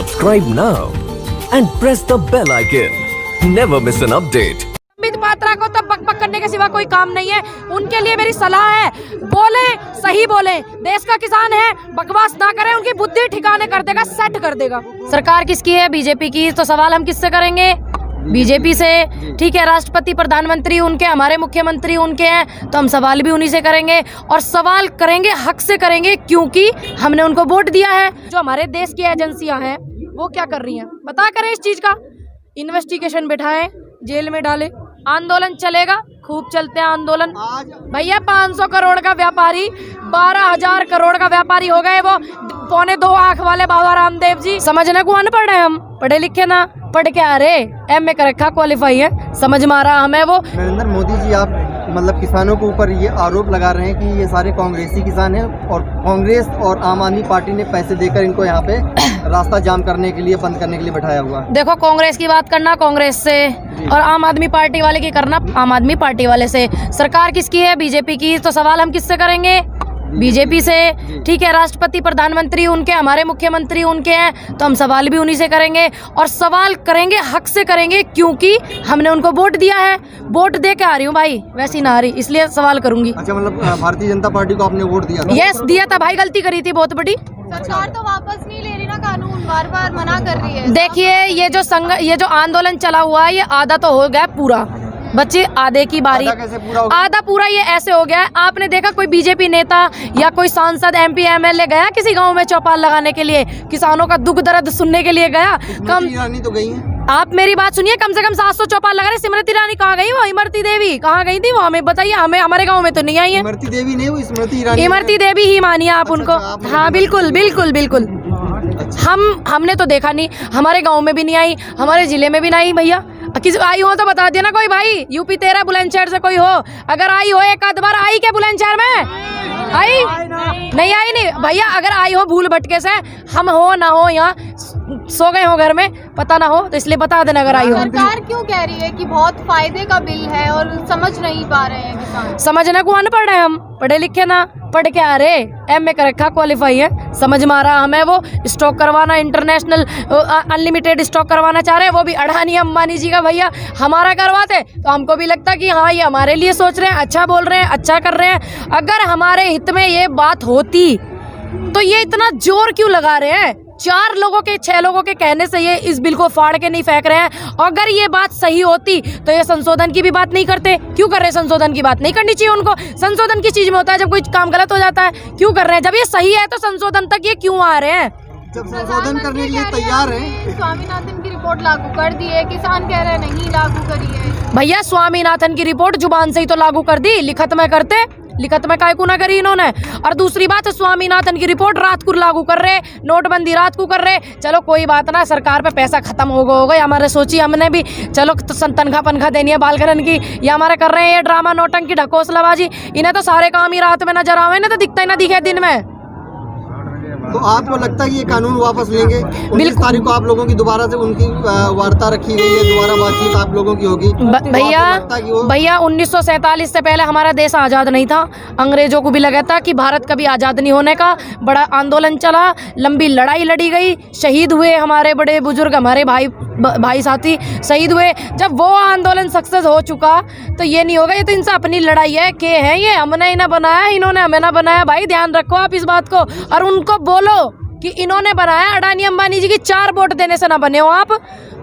Subscribe now and press the bell icon. Never miss an update. Sambit Patra को तो बकबक करने के सिवा कोई काम नहीं है। उनके लिए मेरी सलाह है, बोले सही बोले, देश का किसान है, बकवास ना करें, उनकी बुद्धि ठिकाने कर देगा, सेट कर देगा। सरकार किसकी है? बीजेपी की। तो सवाल हम किससे करेंगे? बीजेपी से। ठीक है, राष्ट्रपति प्रधानमंत्री उनके, हमारे मुख्यमंत्री उनके हैं, तो हम सवाल भी उन्हीं से करेंगे और सवाल करेंगे हक से करेंगे, क्योंकि हमने उनको वोट दिया है। जो हमारे देश की एजेंसियां हैं वो क्या कर रही हैं पता करें इस चीज का। इन्वेस्टिगेशन बिठाएं, जेल में डाले, आंदोलन चलेगा, खूब चलते हैं आंदोलन। भैया 500 करोड़ का व्यापारी 12,000 करोड़ का व्यापारी हो गए, वो 2.25 आंख वाले बाबा रामदेव जी। समझने को अनपढ़ है हम, पढ़े लिखे ना, पढ़ के आ रहे, एमए कर रखा, क्वालिफाई है, समझ में आ रहा हमें वो। नरेंद्र मोदी जी, आप मतलब किसानों के ऊपर ये आरोप लगा रहे हैं कि ये सारे कांग्रेसी किसान हैं और कांग्रेस और आम आदमी पार्टी ने पैसे देकर इनको यहाँ पे रास्ता जाम करने के लिए, बंद करने के लिए बैठाया हुआ। देखो, कांग्रेस की बात करना कांग्रेस से और आम आदमी पार्टी वाले की करना आम आदमी पार्टी वाले से। सरकार किसकी है? बीजेपी की। तो सवाल हम किससे करेंगे? बीजेपी से। ठीक है, राष्ट्रपति प्रधानमंत्री उनके, हमारे मुख्यमंत्री उनके हैं, तो हम सवाल भी उन्हीं से करेंगे और सवाल करेंगे हक से करेंगे, क्योंकि हमने उनको वोट दिया है। वोट दे के आ रही हूँ भाई, वैसी ना आ रही, इसलिए सवाल करूंगी। अच्छा, मतलब भारतीय जनता पार्टी को आपने वोट दिया? यस, दिया था भाई, गलती करी थी बहुत बड़ी। सरकार तो वापस नहीं ले रही ना कानून, बार बार मना कर रही है। देखिए, ये जो आंदोलन चला हुआ है, ये आधा तो हो गया पूरा, बच्चे आधे की बारी। आधा पूरा ये ऐसे हो गया है, आपने देखा कोई बीजेपी नेता या कोई सांसद, एमपी, एमएलए गया किसी गांव में चौपाल लगाने के लिए, किसानों का दुख दर्द सुनने के लिए गया? कम ईरानी तो गई है। आप मेरी बात सुनिए, कम से कम 700 चौपाल लगा रहे। स्मृति ईरानी कहाँ गई? वो इमरती देवी कहाँ गई थी? वो हमें बताइए, हमें हमारे गाँव में तो नहीं आई है। इमरती देवी नहीं, वो स्मृति ईरानी। इमरती देवी ही मानिए आप उनको। हाँ बिल्कुल बिल्कुल बिल्कुल। हमने तो देखा नहीं, हमारे गांव में भी नहीं आई, हमारे जिले में भी नहीं आई। भैया किसी आई हो तो बता दिया ना कोई भाई, यूपी 13 बुलंदशहर से कोई हो, अगर आई हो एक आध बार। आई क्या बुलंदशहर में? आई नहीं आई नहीं भैया, अगर आई हो भूल भटके से, हम हो ना हो यहाँ सो गए हो घर में, पता ना हो, तो इसलिए बता देना अगर आई हो। सरकार क्यों कह रही है कि बहुत फायदे का बिल है और समझ नहीं पा रहे हैं किसान? समझने को अनपढ़ है हम, पढ़े लिखे ना, पढ़ के आ रहे, एमए कर रखा, क्वालिफाई है, समझ में आ रहा हमें वो। स्टॉक करवाना, इंटरनेशनल अनलिमिटेड स्टॉक करवाना चाह रहे हैं, वो भी अडानी अंबानी जी का। भैया हमारा करवाते तो हमको भी लगता कि हाँ ये हमारे लिए सोच रहे हैं, अच्छा बोल रहे हैं, अच्छा कर रहे हैं। अगर हमारे हित में ये बात होती तो ये इतना जोर क्यों लगा रहे हैं? 4 लोगों के, 6 लोगों के कहने से ये इस बिल को फाड़ के नहीं फेंक रहे हैं। अगर ये बात सही होती तो ये संशोधन की भी बात नहीं करते। क्यों कर रहे हैं? संशोधन की बात नहीं करनी चाहिए उनको। संशोधन की चीज में होता है जब कोई काम गलत हो जाता है। क्यों कर रहे हैं? जब ये सही है तो संशोधन तक ये क्यों आ रहे हैं? जब संशोधन करने के लिए तैयार है। स्वामीनाथन की रिपोर्ट लागू कर दी है, किसान कह रहे हैं नहीं लागू करी है। भैया स्वामीनाथन की रिपोर्ट जुबान से ही तो लागू कर दी, लिखत में करते, लिखत में काय को ना करी इन्होंने। और दूसरी बात, स्वामीनाथन की रिपोर्ट रात को लागू कर रहे, नोटबंदी रात को कर रहे। चलो कोई बात ना, सरकार पे पैसा खत्म हो गया हमारे, सोची हमने भी, चलो तनख्वाह पनखा देनी है बालकरन की, ये हमारे कर रहे हैं ये ड्रामा, नौटंकी, ढकोसलाबाजी। इन्हें तो सारे काम ही रात में नजर आवे, इन्हें तो दिखता ही ना दिखे दिन में। तो आपको लगता है कि ये कानून वापस लेंगे? 19 तारीख को आप लोगों की दोबारा से उनकी वार्ता रखी गई है, दोबारा बातचीत आप लोगों की होगी। भैया 1947 से पहले हमारा देश आज़ाद नहीं था। अंग्रेजों को भी लगा था कि भारत कभी आज़ाद नहीं होने का। बड़ा आंदोलन चला, लंबी लड़ाई लड़ी गई, शहीद हुए हमारे बड़े बुजुर्ग, हमारे भाई साथी शहीद हुए। जब वो आंदोलन सक्सेस हो चुका तो ये नहीं होगा, ये तो इनसे अपनी लड़ाई है के है, ये हमने इन्हें बनाया, इन्होंने हमें ना बनाया। भाई ध्यान रखो आप इस बात को, और उनको बोलो कि इन्होंने बनाया, अडानी अंबानी जी की 4 वोट देने से ना बने हो आप,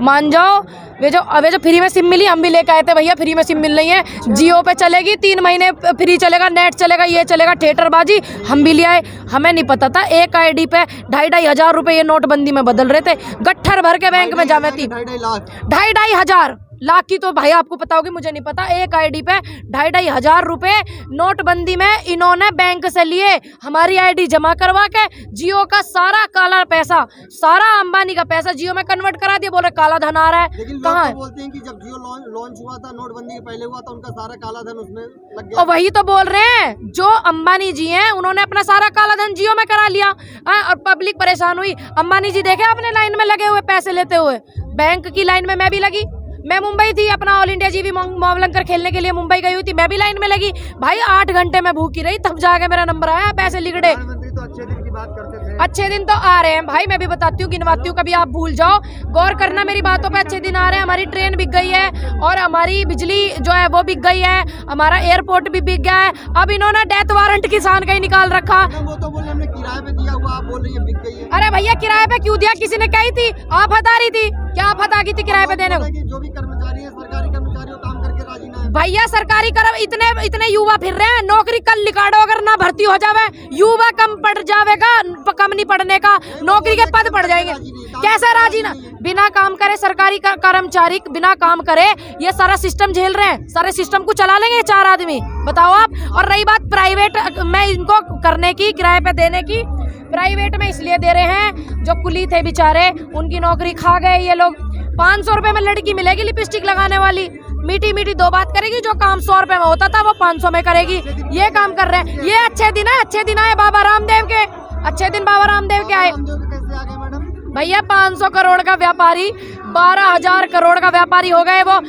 मान जाओ। वे जो फ्री में सिम मिली, हम भी लेके आए थे भैया, फ्री में सिम मिल रही है, जियो पे चलेगी, 3 महीने फ्री चलेगा, नेट चलेगा, ये चलेगा, थिएटरबाजी, हम भी ले आए। हमें नहीं पता था एक आईडी पे 2,500 हजार रुपए ये नोटबंदी में बदल रहे थे, गट्ठर भर के बैंक में जावे थी। 2,500 हजार लाख की तो भाई आपको पता होगी, मुझे नहीं पता। एक आईडी पे 2,500 हजार रुपए नोटबंदी में इन्होंने बैंक से लिए, हमारी आईडी जमा करवा के जियो का सारा काला पैसा, सारा अंबानी का पैसा जियो में कन्वर्ट करा दिया। बोल रहे काला धन आ रहा है। कहाँ है? बोलते हैं कि जब जियो लॉन्च हुआ था, नोटबंदी के पहले हुआ था, उनका सारा काला धन उसमें लग गया। और वही तो बोल रहे हैं, जो अंबानी जी हैं उन्होंने अपना सारा काला धन जियो में करा लिया और पब्लिक परेशान हुई। अंबानी जी देखे आपने लाइन में लगे हुए पैसे लेते हुए, बैंक की लाइन में मैं भी लगी। मैं मुंबई थी, अपना ऑल इंडिया जीवी मोवलंकर खेलने के लिए मुंबई गई हुई थी, मैं भी लाइन में लगी भाई। 8 घंटे में भूखी रही, तब जाके मेरा नंबर आया, पैसे लिगड़े। तो अच्छे दिन की बात करते थे। अच्छे दिन तो आ रहे हैं भाई, मैं भी बताती हूँ, गिनवाती हूँ, कभी आप भूल जाओ। गौर करना मेरी बातों पे। अच्छे दिन आ रहे हैं, हमारी ट्रेन बिक गई है और हमारी बिजली जो है वो बिक गई है, हमारा एयरपोर्ट भी बिक गया है। अब इन्होंने डेथ वारंट किसान का ही निकाल रखा। वो तो बोले हमने किराए पे दिया हुआ, आप बोल रही है बिक गई है। अरे भैया किराए पे क्यों दिया? किसी ने कही थी? आप हटा रही थी क्या? आप हटा गई थी किराए पे देने को? जो भी कर्मचारी है, सरकारी कर्मचारी, वो काम करके राजी ना है। भैया सरकारी कर्म इतने युवा फिर रहे हैं, नौकरी कल निकालो, अगर ना भर्ती हो जावे युवा कम पड़ जाएगा, कम नहीं पढ़ने का, नौकरी के पद पड़ जाएंगे। कैसे राजी ना? बिना काम करे सरकारी कर्मचारी बिना काम करे ये सारा सिस्टम झेल रहे हैं, सारे सिस्टम को चला लेंगे 4 आदमी, बताओ आप। और रही बात प्राइवेट में इनको करने की, किराए पे देने की, प्राइवेट में इसलिए दे रहे हैं जो कुली थे बेचारे उनकी नौकरी खा गए ये लोग। 500 रुपए में लड़की मिलेगी लिपस्टिक लगाने वाली, मीठी मीठी 2 बात करेगी, जो काम 100 रुपए में होता था वो 500 में करेगी। ये काम कर रहे हैं। ये अच्छे दिन है, अच्छे दिन आए बाबा रामदेव के, अच्छे दिन बाबा रामदेव के आए। कैसे आ गए मैडम? भैया 500 करोड़ का व्यापारी 12,000 करोड़ का व्यापारी हो गए वो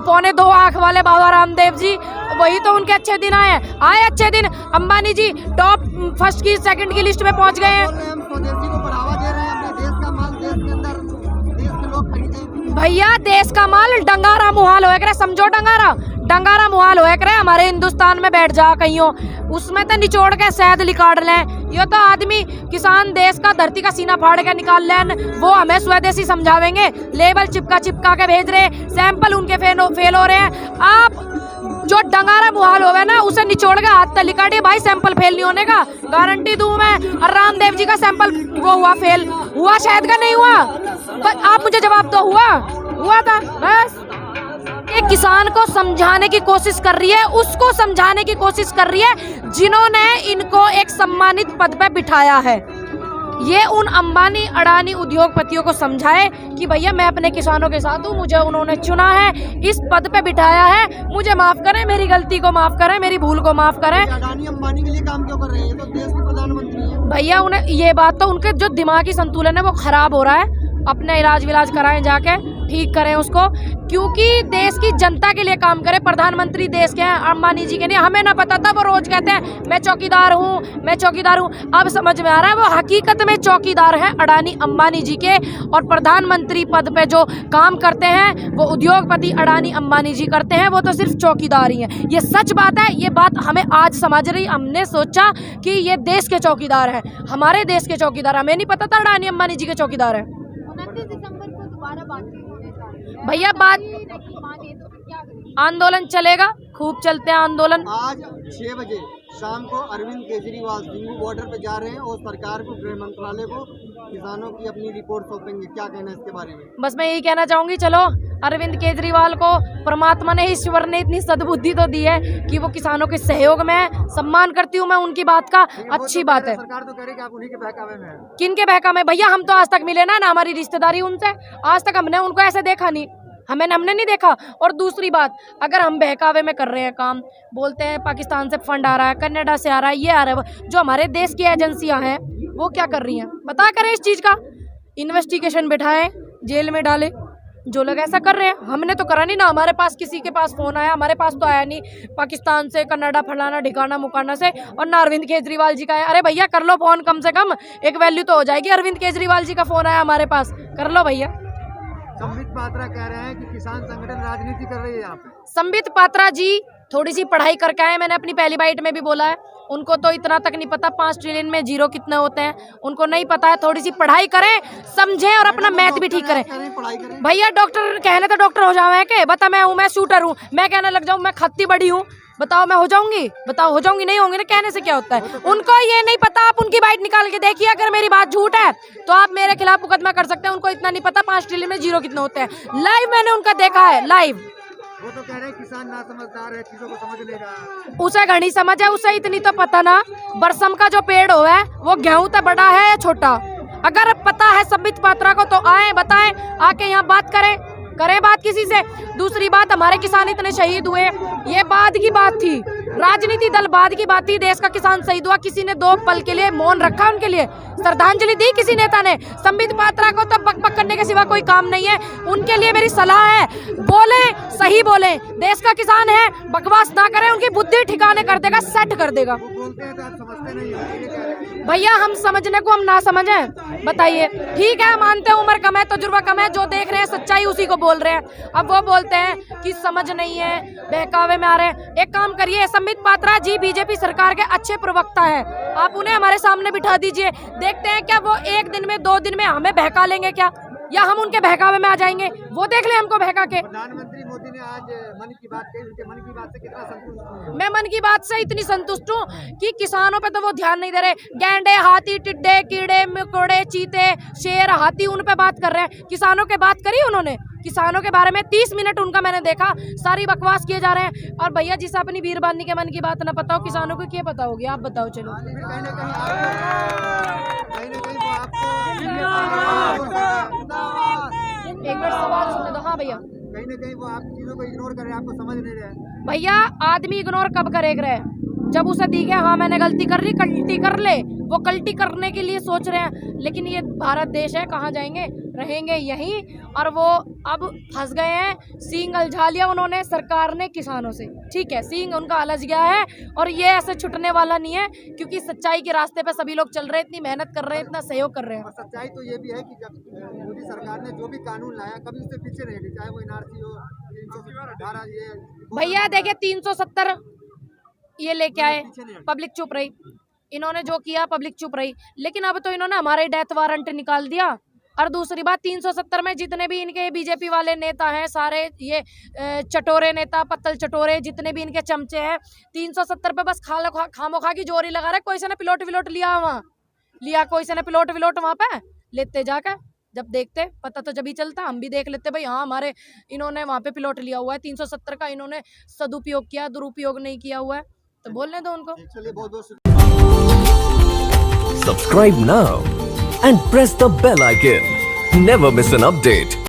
2.25 आंख वाले बाबा रामदेव जी, वही तो उनके अच्छे दिन आए अच्छे दिन। अंबानी जी टॉप 1st की 2nd की लिस्ट में पहुंच गए हैं। हम स्वदेशी को बढ़ावा दे रहे हैं, अपने देश का माल देश के अंदर, देश के लोग खरीदें। भैया देश का माल डंगारा मुहाल होए करे, समझो डंगारा मुहाल होए करे। हमारे हिंदुस्तान में बैठ जा कहीं, उसमें तो निचोड़ के शहद निकाल लें। ये तो आदमी किसान देश का धरती का सीना फाड़ के निकाल लें, वो हमें स्वदेशी समझावेंगे। लेबल चिपका के भेज रहे, सैंपल उनके फेल हो रहे हैं। आप जो डंगारा मुहाल होवे ना उसे निचोड़ के हाथ तक लिकाटिए भाई, सैंपल फेल नहीं होने का गारंटी दूं मैं। और रामदेव जी का सैंपल वो हुआ फेल, हुआ शहद का नहीं हुआ? आप मुझे जवाब दो, हुआ था बस। एक किसान को समझाने की कोशिश कर रही है, उसको समझाने की कोशिश कर रही है जिन्होंने इनको एक सम्मानित पद पे बिठाया है। ये उन अंबानी अडानी उद्योगपतियों को समझाए कि भैया मैं अपने किसानों के साथ हूँ, मुझे उन्होंने चुना है, इस पद पे बिठाया है, मुझे माफ करें, मेरी गलती को माफ करें, मेरी भूल को माफ करें। अडानी अंबानी के लिए काम क्यों कर रहे हैं? ये तो देश के प्रधानमंत्री हैं। भैया उन्हें ये बात तो, उनके जो दिमागी संतुलन है वो खराब हो रहा है, अपने इलाज विलाज कराएं जाके, ठीक करें उसको, क्योंकि देश की जनता के लिए काम करें। प्रधानमंत्री देश के हैं, अंबानी जी के नहीं। हमें ना पता था, वो रोज कहते हैं मैं चौकीदार हूँ। अब समझ में आ रहा है वो हकीकत में चौकीदार हैं अडानी अंबानी जी के, और प्रधानमंत्री पद पे जो काम करते हैं वो उद्योगपति अडानी अंबानी जी करते हैं, वो तो सिर्फ चौकीदार ही हैं। ये सच बात है, ये बात हमें आज समझ रही। हमने सोचा कि ये देश के चौकीदार हैं, हमारे देश के चौकीदार, हमें नहीं पता था अडानी अंबानी जी के चौकीदार हैं। 29 दिसंबर को दोबारा बातचीत होने जा रही है। भैया बात माने तो फिर क्या करेंगे? आंदोलन चलेगा, खूब चलते हैं आंदोलन। आज 6 बजे शाम को अरविंद केजरीवाल सिंघू बॉर्डर पे जा रहे हैं और सरकार को, गृह मंत्रालय को किसानों की अपनी रिपोर्ट सौंपेंगे। क्या कहना है इसके बारे में? बस मैं यही कहना चाहूंगी, चलो अरविंद केजरीवाल को परमात्मा ने, ईश्वर ने इतनी सद्बुद्धि तो दी है कि वो किसानों के सहयोग में है। सम्मान करती हूँ मैं उनकी बात का, अच्छी बात है। सरकार तो कह रही है कि आप उन्हीं के बहकावे में हैं। किन के बहका में? भैया हम तो आज तक मिले ना हमारी रिश्तेदारी उनसे, आज तक हमने उनको ऐसे देखा नहीं, हमने नहीं देखा। और दूसरी बात, अगर हम बहकावे में कर रहे हैं काम, बोलते हैं पाकिस्तान से फंड आ रहा है, कनाडा से आ रहा है, ये आ रहा है, जो हमारे देश की एजेंसियां हैं वो क्या कर रही हैं? पता करें इस चीज़ का, इन्वेस्टिगेशन बिठाएं, जेल में डालें जो लोग ऐसा कर रहे हैं। हमने तो करा नहीं ना, हमारे पास किसी के पास फ़ोन आया, हमारे पास तो आया नहीं पाकिस्तान से, कनाडा, फलाना ढिकाना मुकाना से, और ना अरविंद केजरीवाल जी का है। अरे भैया कर लो फ़ोन, कम से कम एक वैल्यू तो हो जाएगी। अरविंद केजरीवाल जी का फ़ोन आया हमारे पास, कर लो भैया। संबित पात्रा कह रहे हैं कि किसान संगठन राजनीति कर रही है यहाँ पे। संबित पात्रा जी थोड़ी सी पढ़ाई करके आए, मैंने अपनी पहली बाइट में भी बोला है, उनको तो इतना तक नहीं पता 5 ट्रिलियन में जीरो कितने होते हैं, उनको नहीं पता है। थोड़ी सी पढ़ाई करें, समझें और अपना मैथ भी ठीक करें। भैया डॉक्टर कहने तो डॉक्टर हो जावे के, बता मैं हूँ, मैं शूटर हूँ, मैं कहने लग जाऊँ मैं खत्ती बड़ी हूँ, बताओ मैं हो जाऊंगी? बताओ हो जाऊंगी? नहीं होंगी ना, कहने से क्या होता है। उनको ये नहीं पता, आप उनकी बाइट निकाल के देखिए, अगर मेरी बात झूठ है तो आप मेरे खिलाफ मुकदमा कर सकते हैं। उनको इतना नहीं पता 5 ट्रिलियन में जीरो कितने होते हैं, लाइव मैंने उनका देखा है, लाइव। वो तो कह रहे हैं किसान ना समझदार है, चीजों को समझ नहीं रहा। उसे घनी समझ है, उसे इतनी तो पता ना, बरसम का जो पेड़ हो है वो गेहूं तो बड़ा है या छोटा। अगर पता है संबित पात्रा को तो आए, बताएं, आके यहाँ बात करें बात किसी से। दूसरी बात, हमारे किसान इतने शहीद हुए, ये बाद की बात थी, राजनीति दल बाद की बात थी। देश का किसान शहीद हुआ, किसी ने 2 पल के लिए मौन रखा, उनके लिए श्रद्धांजलि दी किसी नेता ने? संबित पात्रा को तो बक करने के सिवा कोई काम नहीं है। उनके लिए मेरी सलाह है, बोले सही बोले, देश का किसान है, बकवास ना करें, उनकी बुद्धि ठिकाने कर देगा, सेट कर देगा। वो बोलते हैं तो आप समझते नहीं हो। भैया हम समझने को हम ना समझें, बताइए। ठीक है, मानते हैं उम्र कम है, तजुर्बा कम है, जो देख रहे हैं सच्चाई उसी को बोल रहे हैं। अब वो बोलते हैं कि समझ नहीं है, बहकावे में आ रहे हैं। एक काम करिए, संबित पात्रा जी बीजेपी सरकार के अच्छे प्रवक्ता हैं, आप उन्हें हमारे सामने बिठा दीजिए, देखते हैं क्या वो एक दिन में 2 दिन में हमें बहका लेंगे क्या, या हम उनके बहकावे में आ जाएंगे, वो देख ले हमको बहका के। प्रधानमंत्री मोदी ने आज मन की बात कही, उनके मन की बात से कितना संतुष्ट हैं? मैं मन की बात से इतनी संतुष्ट हूँ कि किसानों पे तो वो ध्यान नहीं दे रहे। गैंडे, हाथी, टिड्डे, कीड़े मकोड़े, चीते, शेर, हाथी, उन पे बात कर रहे हैं। किसानों के बात करी उन्होंने, किसानों के बारे में 30 मिनट उनका मैंने देखा, सारी बकवास किए जा रहे हैं। और भैया जिसे अपनी वीरबानी के मन की बात ना पता हो, किसानों को क्या पता होगी, आप बताओ। चलो कहीं ना कहीं वो आपको एक मिनट सवाल सुनने दो। हाँ भैया, कहीं ना कहीं वो आप चीजों को इग्नोर कर रहे हैं, आपको समझ नहीं रहे। भैया आदमी इग्नोर कब करेगा, जब उसे दिखे हाँ मैंने गलती कर ली, कल्टी कर ले, वो कल्टी करने के लिए सोच रहे हैं। लेकिन ये भारत देश है, कहाँ जाएंगे, रहेंगे यहीं। और वो अब फंस गए हैं, सींग उलझा लिया उन्होंने, सरकार ने किसानों से। ठीक है, सींग उनका उलझ गया है और ये ऐसे छुटने वाला नहीं है, क्योंकि सच्चाई के रास्ते पे सभी लोग चल रहे हैं, इतनी मेहनत कर रहे हैं, इतना सहयोग कर रहे हैं। और सच्चाई तो ये भी है कि जब मोदी सरकार ने जो भी कानून लाया कभी उससे पीछे नहीं हटी, चाहे वो एनआरसी हो, 318 ये भैया देखिए 370 ये लेके आए, पब्लिक चुप रही, इन्होंने जो किया पब्लिक चुप रही। लेकिन अब तो इन्होंने हमारे डेथ वारंट निकाल दिया। और दूसरी बात, 370 में जितने भी इनके बीजेपी वाले नेता हैं, सारे ये चटोरे नेता, पत्तल चटोरे, जितने भी इनके चमचे हैं, 370 पे बस खामोखा की जोरी लगा रहे। कोई से ने पिलोट विलोट लिया, वहाँ लिया, कोई से ने पिलोट विलोट वहाँ पे लेते जाकर, जब देखते पता तो जब ही चलता, हम भी देख लेते भाई हाँ हमारे इन्होंने वहाँ पे पिलोट लिया हुआ है। 370 का इन्होंने सदुपयोग किया, दुरुपयोग नहीं किया हुआ है, तो बोलने दो उनको। चलिए बहुत बहुत Subscribe now and press the bell icon. Never miss an update.